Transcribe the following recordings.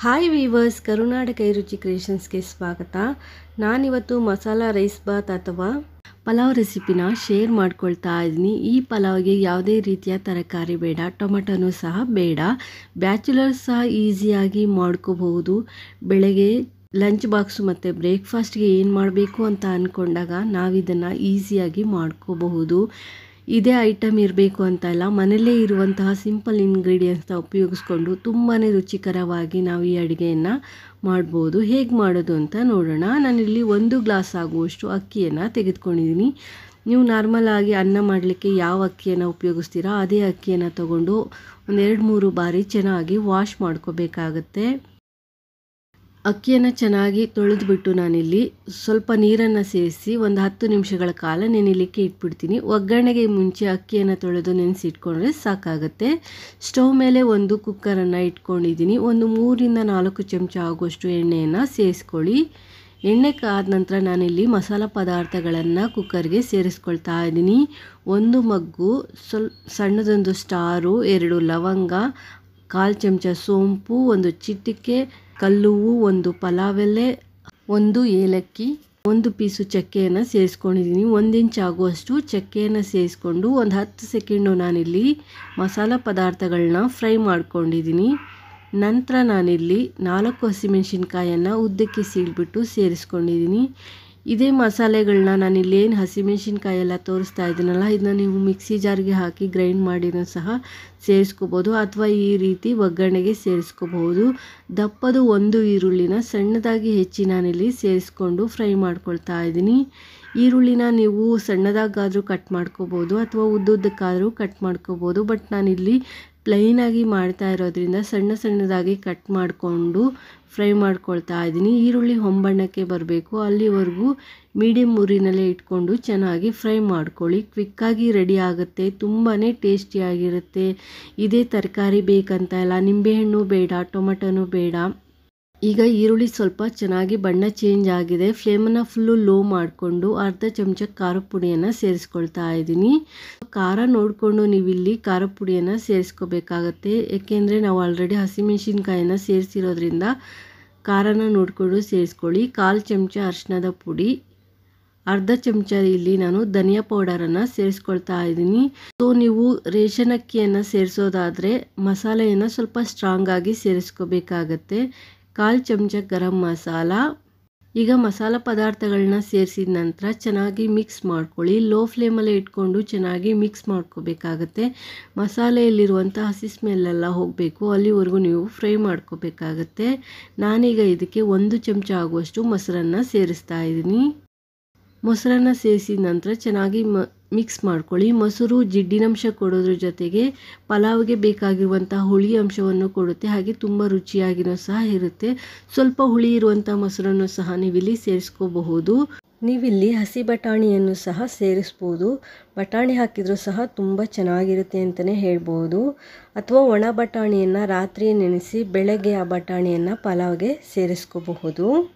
Hi viewers, ಕರುನಾಡ ಕೈ ರುಚಿ ಕ್ರಿಯೇಷನ್ಸ್ಗೆ ಸ್ವಾಗತ. ನಾನಿವತ್ತು ಮಸಾಲ ರೈಸ್ ಬಾತ್ ಅಥವಾ ಪಲಾವ್ ರೆಸಿಪಿನ ಶೇರ್ ಮಾಡ್ಕೊಳ್ತಾ ಇದ್ದೀನಿ. ಈ ಪಲಾವ್ಗೆ ಯಾವುದೇ ರೀತಿಯ ತರಕಾರಿ ಬೇಡ, ಟೊಮೆಟೊನೂ ಸಹ ಬೇಡ. ಬ್ಯಾಚುಲರ್ಸ್ ಸಹ ಈಸಿಯಾಗಿ ಮಾಡ್ಕೋಬಹುದು. ಬೆಳಗ್ಗೆ ಲಂಚ್ ಬಾಕ್ಸು ಮತ್ತು ಬ್ರೇಕ್ಫಾಸ್ಟ್ಗೆ ಏನು ಮಾಡಬೇಕು ಅಂತ ಅಂದ್ಕೊಂಡಾಗ ನಾವಿದನ್ನು ಈಸಿಯಾಗಿ ಮಾಡ್ಕೋಬಹುದು. ಇದೇ ಐಟಮ್ ಇರಬೇಕು ಅಂತ ಇಲ್ಲ, ಮನೆಯಲ್ಲೇ ಇರುವಂತಹ ಸಿಂಪಲ್ ಇಂಗ್ರೀಡಿಯೆಂಟ್ಸ್ನ ಉಪಯೋಗಿಸ್ಕೊಂಡು ತುಂಬಾ ರುಚಿಕರವಾಗಿ ನಾವು ಈ ಅಡುಗೆಯನ್ನು ಮಾಡ್ಬೋದು. ಹೇಗೆ ಮಾಡೋದು ಅಂತ ನೋಡೋಣ. ನಾನಿಲ್ಲಿ 1 ಗ್ಲಾಸ್ ಆಗುವಷ್ಟು ಅಕ್ಕಿಯನ್ನು ತೆಗೆದುಕೊಂಡಿದ್ದೀನಿ. ನೀವು ನಾರ್ಮಲಾಗಿ ಅನ್ನ ಮಾಡಲಿಕ್ಕೆ ಯಾವ ಅಕ್ಕಿಯನ್ನು ಉಪಯೋಗಿಸ್ತೀರಾ ಅದೇ ಅಕ್ಕಿಯನ್ನು ತಗೊಂಡು ಒಂದು 2-3 ಬಾರಿ ಚೆನ್ನಾಗಿ ವಾಶ್ ಮಾಡ್ಕೋಬೇಕಾಗತ್ತೆ. ಅಕ್ಕಿಯನ್ನು ಚೆನ್ನಾಗಿ ತೊಳೆದುಬಿಟ್ಟು ನಾನಿಲ್ಲಿ ಸ್ವಲ್ಪ ನೀರನ್ನು ಸೇರಿಸಿ ಒಂದು 10 ನಿಮಿಷಗಳ ಕಾಲ ನೆನೆಯಲಿಕ್ಕೆ ಇಟ್ಬಿಡ್ತೀನಿ. ಒಗ್ಗರಣೆಗೆ ಮುಂಚೆ ಅಕ್ಕಿಯನ್ನು ತೊಳೆದು ನೆನೆಸಿಟ್ಕೊಂಡ್ರೆ ಸಾಕಾಗುತ್ತೆ. ಸ್ಟವ್ ಮೇಲೆ ಒಂದು ಕುಕ್ಕರನ್ನು ಇಟ್ಕೊಂಡಿದ್ದೀನಿ. ಒಂದು 3-4 ಚಮಚ ಆಗುವಷ್ಟು ಎಣ್ಣೆಯನ್ನು ಸೇರಿಸ್ಕೊಳ್ಳಿ. ಎಣ್ಣೆ ಕಾದ ನಂತರ ನಾನಿಲ್ಲಿ ಮಸಾಲ ಪದಾರ್ಥಗಳನ್ನು ಕುಕ್ಕರ್ಗೆ ಸೇರಿಸ್ಕೊಳ್ತಾ ಇದ್ದೀನಿ. 1 ಮಗ್ಗು ಸಣ್ಣದೊಂದು ಸ್ಟಾರು, 2 ಲವಂಗ, 1/4 ಚಮಚ ಸೋಂಪು, 1 ಚಿಟಿಕೆ ಕಲ್ಲುವು, 1 ಪಲಾವ್ ಎಲೆ, 1 ಏಲಕ್ಕಿ, 1 ಪೀಸು ಚಕ್ಕೆಯನ್ನು ಸೇರಿಸ್ಕೊಂಡಿದ್ದೀನಿ. 1 ಇಂಚ್ ಆಗುವಷ್ಟು ಚಕ್ಕೆಯನ್ನು ಸೇರಿಸ್ಕೊಂಡು ಒಂದು 10 ಸೆಕೆಂಡು ನಾನಿಲ್ಲಿ ಮಸಾಲ ಪದಾರ್ಥಗಳನ್ನ ಫ್ರೈ ಮಾಡ್ಕೊಂಡಿದ್ದೀನಿ. ನಂತರ ನಾನಿಲ್ಲಿ 4 ಹಸಿಮೆಣಸಿನ್ಕಾಯನ್ನು ಉದ್ದಕ್ಕೆ ಸೀಳ್ಬಿಟ್ಟು ಸೇರಿಸ್ಕೊಂಡಿದ್ದೀನಿ. ಇದೇ ಮಸಾಲೆಗಳನ್ನ ನಾನಿಲ್ಲಿ ಏನು ಹಸಿಮೆಣಸಿನ್ಕಾಯಿ ಎಲ್ಲ ತೋರಿಸ್ತಾ ಇದ್ದೀನಲ್ಲ, ಇದನ್ನ ನೀವು ಮಿಕ್ಸಿ ಜಾರ್ಗೆ ಹಾಕಿ ಗ್ರೈಂಡ್ ಮಾಡಿನೂ ಸಹ ಸೇರಿಸ್ಕೋಬೋದು ಅಥವಾ ಈ ರೀತಿ ಒಗ್ಗರಣೆಗೆ ಸೇರಿಸ್ಕೋಬಹುದು. ದಪ್ಪದು 1 ಈರುಳ್ಳಿನ ಸಣ್ಣದಾಗಿ ಹೆಚ್ಚಿ ನಾನಿಲ್ಲಿ ಸೇರಿಸ್ಕೊಂಡು ಫ್ರೈ ಮಾಡ್ಕೊಳ್ತಾ ಇದ್ದೀನಿ. ಈರುಳ್ಳಿನ ನೀವು ಸಣ್ಣದಾಗಾದರೂ ಕಟ್ ಮಾಡ್ಕೋಬೋದು ಅಥವಾ ಉದ್ದುದ್ದಕ್ಕಾದರೂ ಕಟ್ ಮಾಡ್ಕೋಬೋದು. ಬಟ್ ನಾನಿಲ್ಲಿ ಪ್ಲೈನಾಗಿ ಮಾಡ್ತಾ ಇರೋದ್ರಿಂದ ಸಣ್ಣದಾಗಿ ಕಟ್ ಮಾಡಿಕೊಂಡು ಫ್ರೈ ಮಾಡ್ಕೊಳ್ತಾ ಇದ್ದೀನಿ. ಈರುಳ್ಳಿ ಹೊಂಬಣ್ಣಕ್ಕೆ ಬರಬೇಕು, ಅಲ್ಲಿವರೆಗೂ ಮೀಡಿಯಮ್ ಉರಿನಲ್ಲೇ ಇಟ್ಕೊಂಡು ಚೆನ್ನಾಗಿ ಫ್ರೈ ಮಾಡ್ಕೊಳ್ಳಿ. ಕ್ವಿಕ್ಕಾಗಿ ರೆಡಿ ಆಗುತ್ತೆ, ತುಂಬಾ ಟೇಸ್ಟಿಯಾಗಿರುತ್ತೆ. ಇದೇ ತರಕಾರಿ ಬೇಕಂತ ಇಲ್ಲ, ನಿಂಬೆಹಣ್ಣು ಬೇಡ, ಟೊಮೆಟೊನೂ ಬೇಡ. ಈಗ ಈರುಳ್ಳಿ ಸ್ವಲ್ಪ ಚೆನ್ನಾಗಿ ಬಣ್ಣ ಚೇಂಜ್ ಆಗಿದೆ. ಫ್ಲೇಮನ್ನು ಫುಲ್ಲು ಲೋ ಮಾಡಿಕೊಂಡು 1/2 ಚಮಚ ಖಾರದ ಪುಡಿಯನ್ನು ಸೇರಿಸ್ಕೊಳ್ತಾ ಇದ್ದೀನಿ. ಖಾರ ನೋಡಿಕೊಂಡು ನೀವಿಲ್ಲಿ ಖಾರದ ಪುಡಿಯನ್ನು ಸೇರಿಸ್ಕೋಬೇಕಾಗತ್ತೆ. ಏಕೆಂದರೆ ನಾವು ಆಲ್ರೆಡಿ ಹಸಿಮೆಣಸಿನ್ಕಾಯನ್ನು ಸೇರಿಸಿರೋದ್ರಿಂದ ಖಾರನ ನೋಡಿಕೊಂಡು ಸೇರಿಸ್ಕೊಳ್ಳಿ. 1/4 ಚಮಚ ಅರಿಶಿಣದ ಪುಡಿ, 1/2 ಚಮಚ ಇಲ್ಲಿ ನಾನು ಧನಿಯಾ ಪೌಡರನ್ನು ಸೇರಿಸ್ಕೊಳ್ತಾ ಇದ್ದೀನಿ. ಸೊ ನೀವು ರೇಷನ್ ಅಕ್ಕಿಯನ್ನು ಸೇರಿಸೋದಾದರೆ ಮಸಾಲೆಯನ್ನು ಸ್ವಲ್ಪ ಸ್ಟ್ರಾಂಗ್ ಆಗಿ ಸೇರಿಸ್ಕೋಬೇಕಾಗತ್ತೆ. 1/4 ಚಮಚ ಗರಂ ಮಸಾಲ. ಈಗ ಮಸಾಲ ಪದಾರ್ಥಗಳನ್ನ ಸೇರಿಸಿದ ನಂತರ ಚೆನ್ನಾಗಿ ಮಿಕ್ಸ್ ಮಾಡ್ಕೊಳ್ಳಿ. ಲೋ ಫ್ಲೇಮಲ್ಲೇ ಇಟ್ಕೊಂಡು ಚೆನ್ನಾಗಿ ಮಿಕ್ಸ್ ಮಾಡ್ಕೋಬೇಕಾಗತ್ತೆ. ಮಸಾಲೆಯಲ್ಲಿರುವಂಥ ಹಸಿ ಸ್ಮೆಲ್ಲೆಲ್ಲ ಹೋಗಬೇಕು, ಅಲ್ಲಿವರೆಗೂ ನೀವು ಫ್ರೈ ಮಾಡ್ಕೋಬೇಕಾಗತ್ತೆ. ನಾನೀಗ ಇದಕ್ಕೆ 1 ಚಮಚ ಆಗುವಷ್ಟು ಮೊಸರನ್ನು ಸೇರಿಸ್ತಾ ಇದ್ದೀನಿ. ಮೊಸರನ್ನು ಸೇರಿಸಿದ ನಂತರ ಚೆನ್ನಾಗಿ ಮಿಕ್ಸ್ ಮಾಡ್ಕೊಳ್ಳಿ. ಮೊಸರು ಜಿಡ್ಡಿನಂಶ ಕೊಡೋದ್ರ ಜೊತೆಗೆ ಪಲಾವ್ಗೆ ಬೇಕಾಗಿರುವಂಥ ಹುಳಿ ಅಂಶವನ್ನು ಕೊಡುತ್ತೆ, ಹಾಗೆ ತುಂಬ ರುಚಿಯಾಗಿಯೂ ಸಹ ಇರುತ್ತೆ. ಸ್ವಲ್ಪ ಹುಳಿ ಇರುವಂಥ ಮೊಸರನ್ನು ಸಹ ನೀವಿಲ್ಲಿ ಸೇರಿಸ್ಕೋಬಹುದು. ನೀವಿಲ್ಲಿ ಹಸಿ ಬಟಾಣಿಯನ್ನು ಸಹ ಸೇರಿಸ್ಬೋದು. ಬಟಾಣಿ ಹಾಕಿದರೂ ಸಹ ತುಂಬ ಚೆನ್ನಾಗಿರುತ್ತೆ ಅಂತಲೇ ಹೇಳ್ಬೋದು. ಅಥವಾ ಒಣ ಬಟಾಣಿಯನ್ನು ರಾತ್ರಿ ನೆನೆಸಿ ಬೆಳಗ್ಗೆ ಆ ಬಟಾಣಿಯನ್ನು ಪಲಾವ್ಗೆ ಸೇರಿಸ್ಕೋಬಹುದು.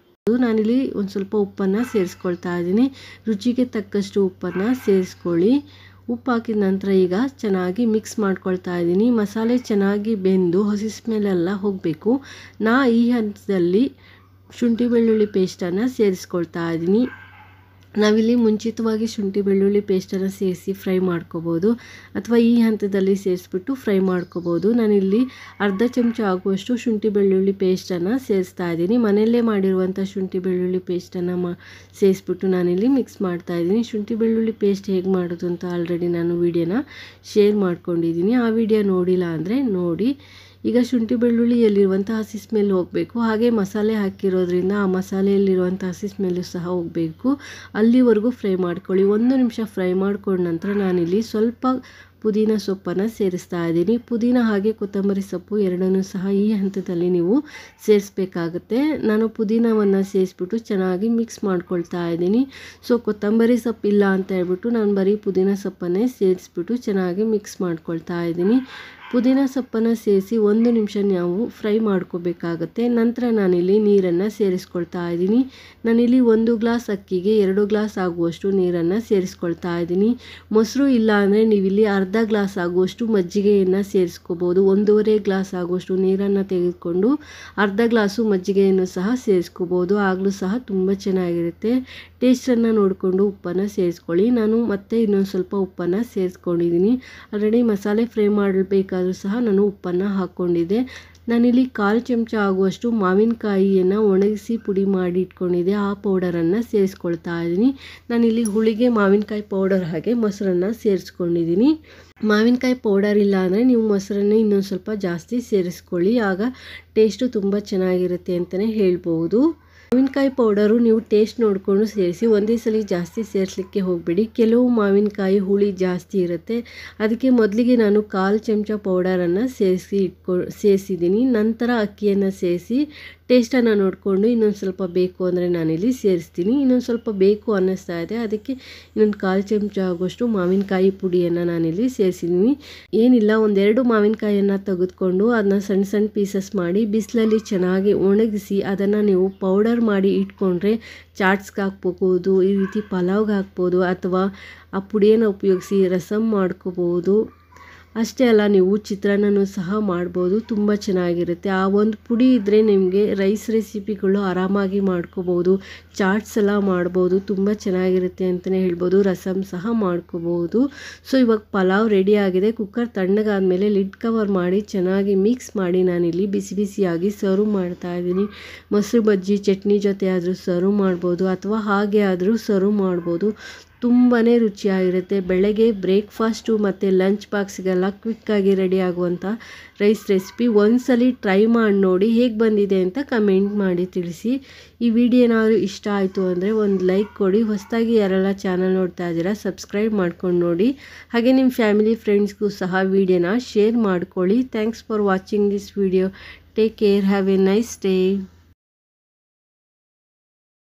ನಾನಿಲ್ಲಿ ಒಂದು ಸ್ವಲ್ಪ ಉಪ್ಪನ್ನು ಸೇರಿಸ್ಕೊಳ್ತಾ ಇದ್ದೀನಿ. ರುಚಿಗೆ ತಕ್ಕಷ್ಟು ಉಪ್ಪನ್ನು ಸೇರಿಸ್ಕೊಳ್ಳಿ. ಉಪ್ಪು ಹಾಕಿದ ನಂತರ ಈಗ ಚೆನ್ನಾಗಿ ಮಿಕ್ಸ್ ಮಾಡ್ಕೊಳ್ತಾ ಇದ್ದೀನಿ. ಮಸಾಲೆ ಚೆನ್ನಾಗಿ ಬೆಂದು ಹಸಿ ಸ್ಮೆಲ್ಲೆಲ್ಲ ಹೋಗಬೇಕು. ಈ ಹಂತದಲ್ಲಿ ಶುಂಠಿ ಬೆಳ್ಳುಳ್ಳಿ ಪೇಸ್ಟನ್ನು ಸೇರಿಸ್ಕೊಳ್ತಾ ಇದ್ದೀನಿ. ನಾವಿಲ್ಲಿ ಮುಂಚಿತವಾಗಿ ಶುಂಠಿ ಬೆಳ್ಳುಳ್ಳಿ ಪೇಸ್ಟನ್ನು ಸೇರಿಸಿ ಫ್ರೈ ಮಾಡ್ಕೋಬೋದು ಅಥವಾ ಈ ಹಂತದಲ್ಲಿ ಸೇರಿಸ್ಬಿಟ್ಟು ಫ್ರೈ ಮಾಡ್ಕೋಬೋದು. ನಾನಿಲ್ಲಿ 1/2 ಚಮಚ ಆಗುವಷ್ಟು ಶುಂಠಿ ಬೆಳ್ಳುಳ್ಳಿ ಪೇಸ್ಟನ್ನು ಸೇರಿಸ್ತಾ ಇದ್ದೀನಿ. ಮನೆಯಲ್ಲೇ ಮಾಡಿರುವಂಥ ಶುಂಠಿ ಬೆಳ್ಳುಳ್ಳಿ ಪೇಸ್ಟನ್ನು ಸೇರಿಸ್ಬಿಟ್ಟು ನಾನಿಲ್ಲಿ ಮಿಕ್ಸ್ ಮಾಡ್ತಾ ಇದ್ದೀನಿ. ಶುಂಠಿ ಬೆಳ್ಳುಳ್ಳಿ ಪೇಸ್ಟ್ ಹೇಗೆ ಮಾಡೋದು ಅಂತ ಆಲ್ರೆಡಿ ನಾನು ವಿಡಿಯೋನ ಶೇರ್ ಮಾಡ್ಕೊಂಡಿದ್ದೀನಿ. ಆ ವಿಡಿಯೋ ನೋಡಿಲ್ಲ ಅಂದರೆ ನೋಡಿ. ಈಗ ಶುಂಠಿ ಬೆಳ್ಳುಳ್ಳಿಯಲ್ಲಿರುವಂಥ ಹಸಿ ಸ್ಮೆಲ್ ಹೋಗಬೇಕು, ಹಾಗೆ ಮಸಾಲೆ ಹಾಕಿರೋದ್ರಿಂದ ಆ ಮಸಾಲೆಯಲ್ಲಿರುವಂಥ ಹಸಿ ಸ್ಮೆಲ್ಲು ಸಹ ಹೋಗಬೇಕು. ಅಲ್ಲಿವರೆಗೂ ಫ್ರೈ ಮಾಡ್ಕೊಳ್ಳಿ. 1 ನಿಮಿಷ ಫ್ರೈ ಮಾಡ್ಕೊಂಡ ನಂತರ ನಾನಿಲ್ಲಿ ಸ್ವಲ್ಪ ಪುದೀನ ಸೊಪ್ಪನ್ನು ಸೇರಿಸ್ತಾ ಇದ್ದೀನಿ. ಪುದೀನ ಹಾಗೆ ಕೊತ್ತಂಬರಿ ಸೊಪ್ಪು ಎರಡನ್ನೂ ಸಹ ಈ ಹಂತದಲ್ಲಿ ನೀವು ಸೇರಿಸ್ಬೇಕಾಗುತ್ತೆ. ನಾನು ಪುದೀನವನ್ನು ಸೇರಿಸ್ಬಿಟ್ಟು ಚೆನ್ನಾಗಿ ಮಿಕ್ಸ್ ಮಾಡ್ಕೊಳ್ತಾ ಇದ್ದೀನಿ. ಸೊ ಕೊತ್ತಂಬರಿ ಸೊಪ್ಪಿಲ್ಲ ಅಂತ ಹೇಳ್ಬಿಟ್ಟು ನಾನು ಬರೀ ಪುದೀನ ಸೊಪ್ಪನ್ನೇ ಸೇರಿಸ್ಬಿಟ್ಟು ಚೆನ್ನಾಗಿ ಮಿಕ್ಸ್ ಮಾಡ್ಕೊಳ್ತಾ ಇದ್ದೀನಿ. ಪುದೀನ ಸೊಪ್ಪನ್ನು ಸೇರಿಸಿ 1 ನಿಮಿಷ ನಾವು ಫ್ರೈ ಮಾಡ್ಕೋಬೇಕಾಗತ್ತೆ. ನಂತರ ನಾನಿಲ್ಲಿ ನೀರನ್ನು ಸೇರಿಸ್ಕೊಳ್ತಾ ಇದ್ದೀನಿ. ನಾನಿಲ್ಲಿ 1 ಗ್ಲಾಸ್ ಅಕ್ಕಿಗೆ 2 ಗ್ಲಾಸ್ ಆಗುವಷ್ಟು ನೀರನ್ನು ಸೇರಿಸ್ಕೊಳ್ತಾ ಇದ್ದೀನಿ. ಮೊಸರು ಇಲ್ಲ ಅಂದರೆ ನೀವಿಲ್ಲಿ ಅರ್ಧ ಗ್ಲಾಸ್ ಆಗುವಷ್ಟು ಮಜ್ಜಿಗೆಯನ್ನು ಸೇರಿಸ್ಕೋಬೋದು. 1.5 ಗ್ಲಾಸ್ ಆಗುವಷ್ಟು ನೀರನ್ನು ತೆಗೆದುಕೊಂಡು ಅರ್ಧ ಗ್ಲಾಸು ಮಜ್ಜಿಗೆಯನ್ನು ಸಹ ಸೇರಿಸ್ಕೋಬೋದು. ಆಗಲೂ ಸಹ ತುಂಬ ಚೆನ್ನಾಗಿರುತ್ತೆ. ಟೇಸ್ಟನ್ನು ನೋಡಿಕೊಂಡು ಉಪ್ಪನ್ನು ಸೇರಿಸ್ಕೊಳ್ಳಿ. ನಾನು ಮತ್ತೆ ಇನ್ನೊಂದು ಸ್ವಲ್ಪ ಉಪ್ಪನ್ನು ಸೇರಿಸ್ಕೊಂಡಿದ್ದೀನಿ. ಆಲ್ರೆಡಿ ಮಸಾಲೆ ಫ್ರೈ ಮಾಡಬೇಕಾದ್ರೂ ಸಹ ನಾನು ಉಪ್ಪನ್ನು ಹಾಕ್ಕೊಂಡಿದ್ದೆ. ನಾನಿಲ್ಲಿ 1/4 ಚಮಚ ಆಗುವಷ್ಟು ಮಾವಿನಕಾಯಿಯನ್ನು ಒಣಗಿಸಿ ಪುಡಿ ಮಾಡಿ ಇಟ್ಕೊಂಡಿದ್ದೆ. ಆ ಪೌಡರನ್ನು ಸೇರಿಸ್ಕೊಳ್ತಾ ಇದ್ದೀನಿ. ನಾನಿಲ್ಲಿ ಹುಳಿಗೆ ಮಾವಿನಕಾಯಿ ಪೌಡರ್ ಹಾಗೆ ಮೊಸರನ್ನು ಸೇರಿಸ್ಕೊಂಡಿದ್ದೀನಿ. ಮಾವಿನಕಾಯಿ ಪೌಡರ್ ಇಲ್ಲ ಅಂದರೆ ನೀವು ಮೊಸರನ್ನು ಇನ್ನೊಂದು ಸ್ವಲ್ಪ ಜಾಸ್ತಿ ಸೇರಿಸ್ಕೊಳ್ಳಿ. ಆಗ ಟೇಸ್ಟು ತುಂಬ ಚೆನ್ನಾಗಿರುತ್ತೆ ಅಂತಲೇ ಹೇಳ್ಬೋದು. ಮಾವಿನಕಾಯಿ ಪೌಡರು ನೀವು ಟೇಸ್ಟ್ ನೋಡಿಕೊಂಡು ಸೇರಿಸಿ. ಒಂದೇ ಸಲ ಜಾಸ್ತಿ ಸೇರಿಸಲಿಕ್ಕೆ ಹೋಗಬೇಡಿ. ಕೆಲವು ಮಾವಿನಕಾಯಿ ಹುಳಿ ಜಾಸ್ತಿ ಇರುತ್ತೆ. ಅದಕ್ಕೆ ಮೊದಲಿಗೆ ನಾನು 1/4 ಚಮಚ ಪೌಡರನ್ನು ಸೇರಿಸಿದ್ದೀನಿ. ನಂತರ ಅಕ್ಕಿಯನ್ನು ಸೇರಿಸಿ ಟೇಸ್ಟನ್ನು ನೋಡಿಕೊಂಡು ಇನ್ನೊಂದು ಸ್ವಲ್ಪ ಬೇಕು ಅಂದರೆ ನಾನಿಲ್ಲಿ ಸೇರಿಸ್ತೀನಿ. ಇನ್ನೊಂದು ಸ್ವಲ್ಪ ಬೇಕು ಅನ್ನಿಸ್ತಾ ಇದೆ, ಅದಕ್ಕೆ ಇನ್ನೊಂದು 1/4 ಚಮಚ ಆಗುವಷ್ಟು ಮಾವಿನಕಾಯಿ ಪುಡಿಯನ್ನು ನಾನಿಲ್ಲಿ ಸೇರಿಸಿದ್ದೀನಿ. ಏನಿಲ್ಲ, 1-2 ಮಾವಿನಕಾಯಿಯನ್ನು ತೆಗೆದುಕೊಂಡು ಅದನ್ನ ಸಣ್ಣ ಸಣ್ಣ ಪೀಸಸ್ ಮಾಡಿ ಬಿಸಿಲಲ್ಲಿ ಚೆನ್ನಾಗಿ ಒಣಗಿಸಿ ಅದನ್ನು ನೀವು ಪೌಡರ್ ಮಾಡಿ ಇಟ್ಕೊಂಡ್ರೆ ಚಾಟ್ಸ್ಗೆ ಹಾಕ್ಬೋದು, ಈ ರೀತಿ ಪಲಾವ್ಗೆ ಹಾಕ್ಬೋದು, ಅಥವಾ ಆ ಪುಡಿಯನ್ನು ಉಪಯೋಗಿಸಿ ರಸಮ್ ಮಾಡ್ಕೋಬೋದು. ಅಷ್ಟೇ ಅಲ್ಲ, ನೀವು ಚಿತ್ರಾನ್ನನೂ ಸಹ ಮಾಡ್ಬೋದು. ತುಂಬ ಚೆನ್ನಾಗಿರುತ್ತೆ. ಆ ಒಂದು ಪುಡಿ ಇದ್ದರೆ ನಿಮಗೆ ರೈಸ್ ರೆಸಿಪಿಗಳು ಆರಾಮಾಗಿ ಮಾಡ್ಕೋಬೋದು. ಚಾಟ್ಸ್ ಎಲ್ಲ ಮಾಡ್ಬೋದು. ತುಂಬ ಚೆನ್ನಾಗಿರುತ್ತೆ ಅಂತಲೇ ಹೇಳ್ಬೋದು. ರಸಮ್ ಸಹ ಮಾಡ್ಕೋಬೋದು. ಸೊ ಇವಾಗ ಪಲಾವ್ ರೆಡಿ ಆಗಿದೆ. ಕುಕ್ಕರ್ ತಣ್ಣಗಾದ್ಮೇಲೆ ಲಿಡ್ ಕವರ್ ಮಾಡಿ ಚೆನ್ನಾಗಿ ಮಿಕ್ಸ್ ಮಾಡಿ ನಾನಿಲ್ಲಿ ಬಿಸಿ ಬಿಸಿಯಾಗಿ ಸರ್ವ್ ಮಾಡ್ತಾ ಇದ್ದೀನಿ. ಮೊಸರು ಬಜ್ಜಿ ಚಟ್ನಿ ಜೊತೆ ಆದರೂ ಸರ್ವ್ ಮಾಡ್ಬೋದು, ಅಥವಾ ಹಾಗೆ ಆದರೂ ಸರ್ವ್ ಮಾಡ್ಬೋದು. ತುಂಬಾ ರುಚಿಯಾಗಿರುತ್ತೆ. ಬೆಳಗ್ಗೆ ಬ್ರೇಕ್ಫಾಸ್ಟು ಮತ್ತು ಲಂಚ್ ಬಾಕ್ಸಿಗೆಲ್ಲ ಕ್ವಿಕ್ಕಾಗಿ ರೆಡಿ ಆಗುವಂಥ ರೈಸ್ ರೆಸಿಪಿ. ಒಂದ್ಸಲಿ ಟ್ರೈ ಮಾಡಿ ನೋಡಿ, ಹೇಗೆ ಬಂದಿದೆ ಅಂತ ಕಮೆಂಟ್ ಮಾಡಿ ತಿಳಿಸಿ. ಈ ವಿಡಿಯೋ ಏನಾದರೂ ಇಷ್ಟ ಆಯಿತು ಅಂದರೆ ಒಂದು ಲೈಕ್ ಕೊಡಿ. ಹೊಸದಾಗಿ ಯಾರೆಲ್ಲ ಚಾನಲ್ ನೋಡ್ತಾ ಇದ್ದೀರಾ ಸಬ್ಸ್ಕ್ರೈಬ್ ಮಾಡ್ಕೊಂಡು ನೋಡಿ. ಹಾಗೆ ನಿಮ್ಮ ಫ್ಯಾಮಿಲಿ ಫ್ರೆಂಡ್ಸ್ಗೂ ಸಹ ವಿಡಿಯೋನ ಶೇರ್ ಮಾಡ್ಕೊಳ್ಳಿ. Thanks for watching this video. Take care. Have A nice day.